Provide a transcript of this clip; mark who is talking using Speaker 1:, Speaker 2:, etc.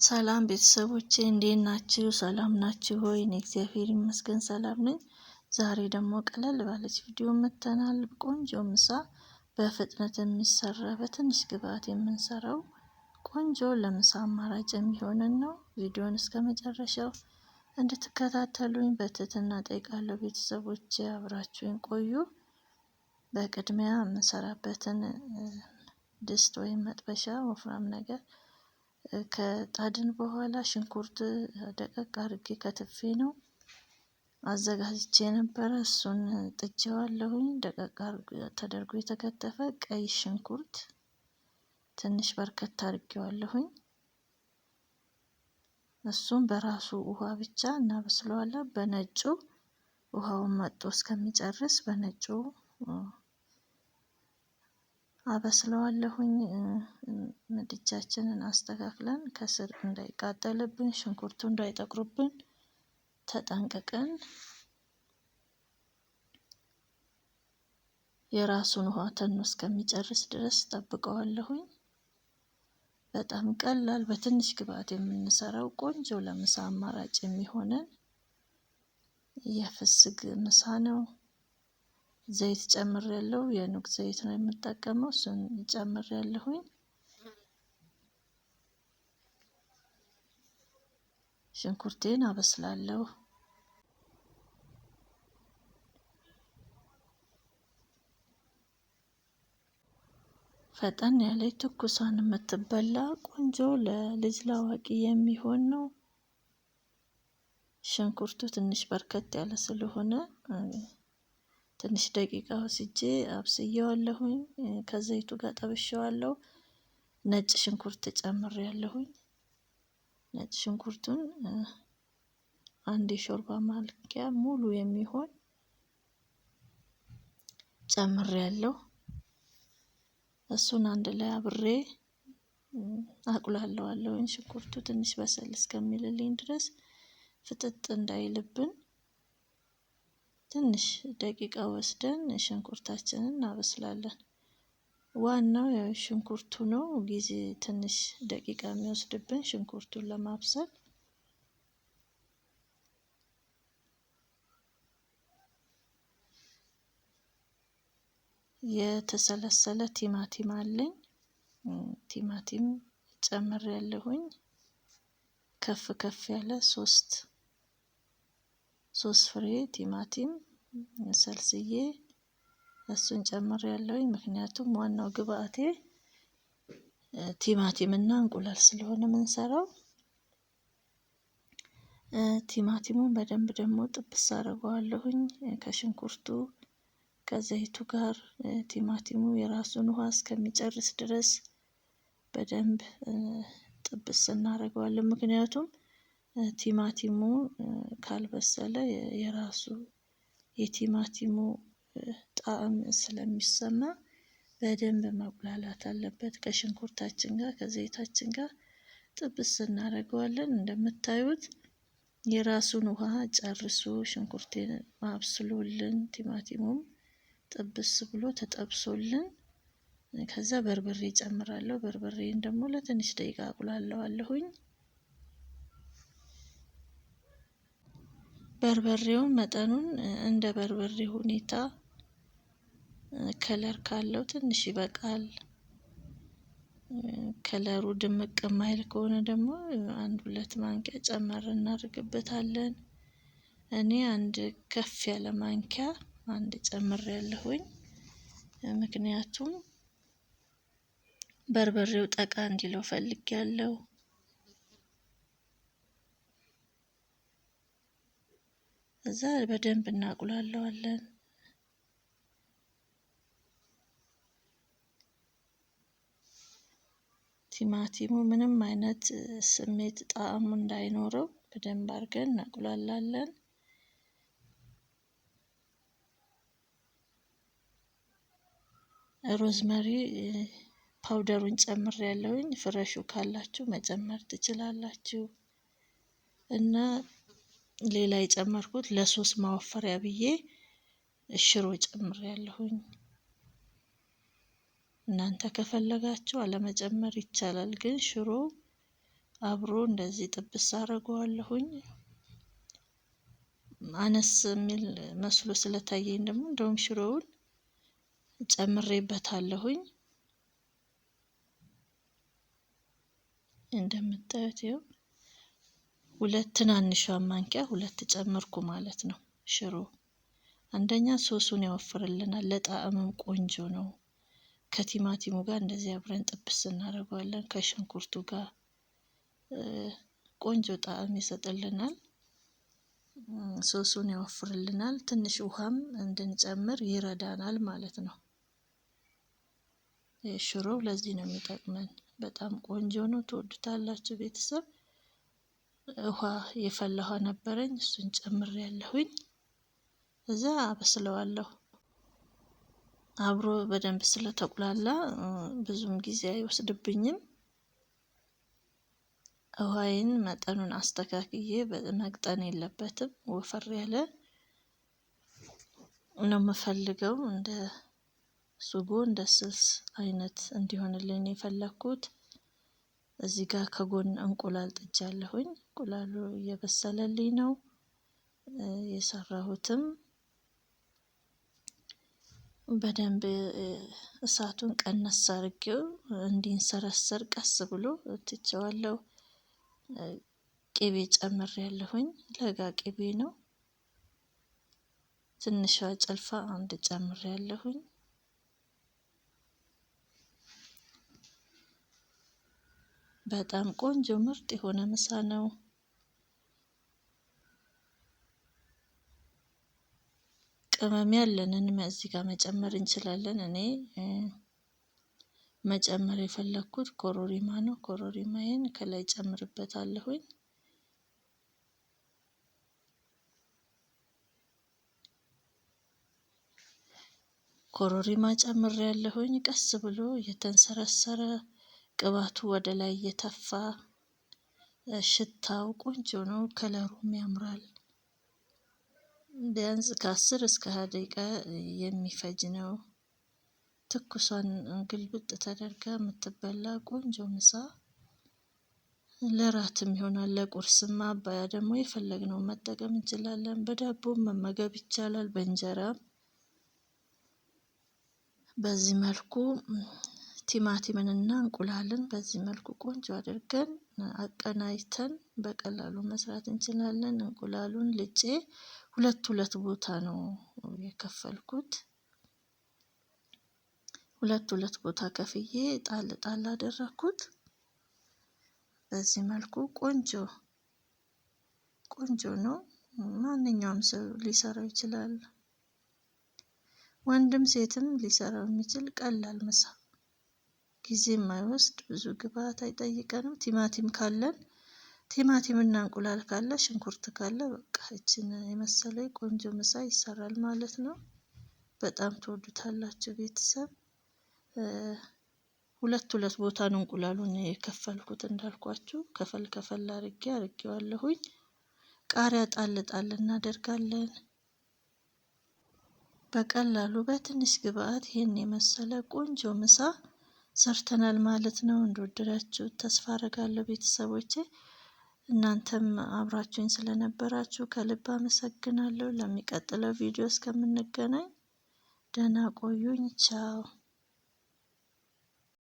Speaker 1: ሰላም ቤተሰቦቼ እንዴት ናችሁ? ሰላም ናችሁ ሆይ? እኔ እግዚአብሔር ይመስገን ሰላም ነኝ። ዛሬ ደግሞ ቀለል ባለች ቪዲዮ መጥተናል። ቆንጆ ምሳ በፍጥነት የሚሰራ በትንሽ ግብአት የምንሰራው ቆንጆ ለምሳ አማራጭ የሚሆንን ነው። ቪዲዮን እስከ መጨረሻው እንድትከታተሉኝ በትህትና ጠይቃለሁ። ቤተሰቦቼ አብራችሁኝ ቆዩ። በቅድሚያ የምንሰራበትን ድስት ወይም መጥበሻ ወፍራም ነገር ከጣድን በኋላ ሽንኩርት ደቀቅ አድርጌ ከትፌ ነው አዘጋጅቼ ነበረ። እሱን ጥጄዋለሁኝ። ደቀቅ ተደርጎ የተከተፈ ቀይ ሽንኩርት ትንሽ በርከት አድርጌዋለሁኝ። እሱን በራሱ ውሃ ብቻ እናበስለዋለን። በነጩ ውሃውን መጥቶ እስከሚጨርስ በነጩ አበስለዋለሁኝ። ምድጃችንን አስተካክለን ከስር እንዳይቃጠልብን ሽንኩርቱ እንዳይጠቁርብን ተጠንቅቀን የራሱን ውሃ ተኖ እስከሚጨርስ ድረስ ጠብቀዋለሁኝ። በጣም ቀላል በትንሽ ግብአት የምንሰራው ቆንጆ ለምሳ አማራጭ የሚሆነን የፍስግ ምሳ ነው። ዘይት ጨምሬያለሁ። የኑግ ዘይት ነው የምጠቀመው። እሱን ጨምሬያለሁኝ። ሽንኩርቴን አበስላለሁ። ፈጠን ያለ ትኩሷን የምትበላ ቆንጆ ለልጅ ላዋቂ የሚሆን ነው። ሽንኩርቱ ትንሽ በርከት ያለ ስለሆነ ትንሽ ደቂቃ ወስጄ አብስዬዋለሁኝ። ከዘይቱ ጋር ጠብሼዋለሁ። ነጭ ሽንኩርት ጨምሬያለሁኝ። ነጭ ሽንኩርቱን አንድ የሾርባ ማንኪያ ሙሉ የሚሆን ጨምሬያለሁ። እሱን አንድ ላይ አብሬ አቁላለዋለሁኝ። ሽንኩርቱ ትንሽ በሰል እስከሚልልኝ ድረስ ፍጥጥ እንዳይልብን ትንሽ ደቂቃ ወስደን ሽንኩርታችንን እናበስላለን። ዋናው ያው ሽንኩርቱ ነው። ጊዜ ትንሽ ደቂቃ የሚወስድብን ሽንኩርቱን ለማብሰል። የተሰለሰለ ቲማቲም አለኝ። ቲማቲም ጨምሬያለሁኝ። ከፍ ከፍ ያለ ሶስት ፍሬ ቲማቲም ሰልስዬ እሱን ጨምሬያለሁኝ። ምክንያቱም ዋናው ግብአቴ ቲማቲም እና እንቁላል ስለሆነ የምንሰራው። ቲማቲሙን በደንብ ደግሞ ጥብስ አደርገዋለሁኝ ከሽንኩርቱ ከዘይቱ ጋር። ቲማቲሙ የራሱን ውሃ እስከሚጨርስ ድረስ በደንብ ጥብስ እናደርገዋለን። ምክንያቱም ቲማቲሙ ካልበሰለ የራሱ የቲማቲሙ ጣዕም ስለሚሰማ በደንብ መቁላላት አለበት። ከሽንኩርታችን ጋር ከዘይታችን ጋር ጥብስ እናደርገዋለን። እንደምታዩት የራሱን ውሃ ጨርሶ ሽንኩርቴን አብስሎልን ቲማቲሙም ጥብስ ብሎ ተጠብሶልን ከዛ በርበሬ ጨምራለሁ። በርበሬን ደግሞ ለትንሽ ደቂቃ አቁላለዋለሁኝ። በርበሬውን መጠኑን እንደ በርበሬ ሁኔታ ከለር ካለው ትንሽ ይበቃል። ከለሩ ድምቅ የማይል ከሆነ ደግሞ አንድ ሁለት ማንኪያ ጨመር እናደርግበታለን። እኔ አንድ ከፍ ያለ ማንኪያ አንድ ጨምሬያለሁኝ። ምክንያቱም በርበሬው ጠቃ እንዲለው ፈልጌያለሁ። እዛ በደንብ እናቁላለዋለን። ቲማቲሙ ምንም አይነት ስሜት ጣዕሙ እንዳይኖረው በደንብ አድርገን እናቁላላለን። ሮዝመሪ ፓውደሩን ጨምሬያለሁኝ። ፍረሹ ካላችሁ መጨመር ትችላላችሁ። እና ሌላ የጨመርኩት ለሶስ ማወፈሪያ ብዬ ሽሮ ጨምሬያለሁኝ። እናንተ ከፈለጋችሁ አለመጨመር ይቻላል። ግን ሽሮ አብሮ እንደዚህ ጥብስ አደርገዋለሁኝ። አነስ የሚል መስሎ ስለታየኝ ደግሞ እንደውም ሽሮውን ጨምሬበታለሁኝ። እንደምታዩት ይኸው ሁለት ትናንሿ ማንኪያ ሁለት ጨመርኩ ማለት ነው። ሽሮ አንደኛ ሶሱን ያወፍርልናል፣ ለጣዕምም ቆንጆ ነው። ከቲማቲሙ ጋር እንደዚህ አብረን ጥብስ እናደርገዋለን። ከሽንኩርቱ ጋር ቆንጆ ጣዕም ይሰጥልናል። ሶሱን ያወፍርልናል። ትንሽ ውሃም እንድንጨምር ይረዳናል ማለት ነው። ሽሮው ለዚህ ነው የሚጠቅመን። በጣም ቆንጆ ነው። ትወዱታላችሁ ቤተሰብ። ውሃ የፈላ ውሃ ነበረኝ፣ እሱን ጨምሬያለሁኝ። እዛ አበስለዋለሁ። አብሮ በደንብ ስለተቁላላ ብዙም ጊዜ አይወስድብኝም። ውሃዬን መጠኑን አስተካክዬ መቅጠን የለበትም። ወፈር ያለ ነው የምፈልገው። እንደ ሱጎ እንደ ስልስ አይነት እንዲሆንልኝ የፈለኩት። እዚህ ጋር ከጎን እንቁላል ጥጃለሁኝ። እንቁላሉ እየበሰለልኝ ነው። የሰራሁትም በደንብ እሳቱን ቀነስ አድርጌው እንዲንሰረሰር ቀስ ብሎ ትቼዋለሁ። ቅቤ ጨምሬያለሁኝ። ለጋ ቅቤ ነው። ትንሿ ጭልፋ አንድ ጨምሬያለሁኝ። በጣም ቆንጆ ምርጥ የሆነ ምሳ ነው። ቅመም ያለንን እዚህ ጋር መጨመር እንችላለን። እኔ መጨመር የፈለኩት ኮሮሪማ ነው። ኮሮሪማዬን ከላይ ጨምርበታለሁኝ። ኮሮሪማ ጨምሬያለሁኝ። ቀስ ብሎ እየተንሰረሰረ ቅባቱ ወደ ላይ እየተፋ ሽታው ቆንጆ ነው። ከለሩም ያምራል። ቢያንስ ከ10 እስከ 20 ደቂቃ የሚፈጅ ነው። ትኩሷን ግልብጥ ተደርጋ የምትበላ ቆንጆ ምሳ። ለራትም ይሆናል፣ ለቁርስም ማባያ ደግሞ የፈለግነውን መጠቀም እንችላለን። በዳቦም መመገብ ይቻላል፣ በእንጀራም። በዚህ መልኩ ቲማቲምንና እንቁላልን በዚህ መልኩ ቆንጆ አድርገን አቀናጅተን በቀላሉ መስራት እንችላለን። እንቁላሉን ልጬ ሁለት ቦታ ነው የከፈልኩት። ሁለት ቦታ ከፍዬ ጣል ጣል አደረኩት። በዚህ መልኩ ቆንጆ ነው። ማንኛውም ሰው ሊሰራው ይችላል። ወንድም ሴትም ሊሰራው የሚችል ቀላል ምሳ፣ ጊዜ የማይወስድ ብዙ ግብአት አይጠይቀንም። ቲማቲም ካለን ቲማቲምና እንቁላል ካለ፣ ሽንኩርት ካለ በቃ እችን የመሰለ ቆንጆ ምሳ ይሰራል ማለት ነው። በጣም ትወዱታላችሁ ቤተሰብ። ሁለት ቦታ ነው እንቁላሉን የከፈልኩት እንዳልኳችሁ። ከፈል አድርጌዋለሁኝ። ቃሪያ ጣል ጣል እናደርጋለን። በቀላሉ በትንሽ ግብአት ይህን የመሰለ ቆንጆ ምሳ ሰርተናል ማለት ነው። እንደወደዳችሁ ተስፋ አደርጋለሁ ቤተሰቦቼ። እናንተም አብራችሁኝ ስለነበራችሁ ከልብ አመሰግናለሁ። ለሚቀጥለው ቪዲዮ እስከምንገናኝ ደህና ቆዩኝ። ቻው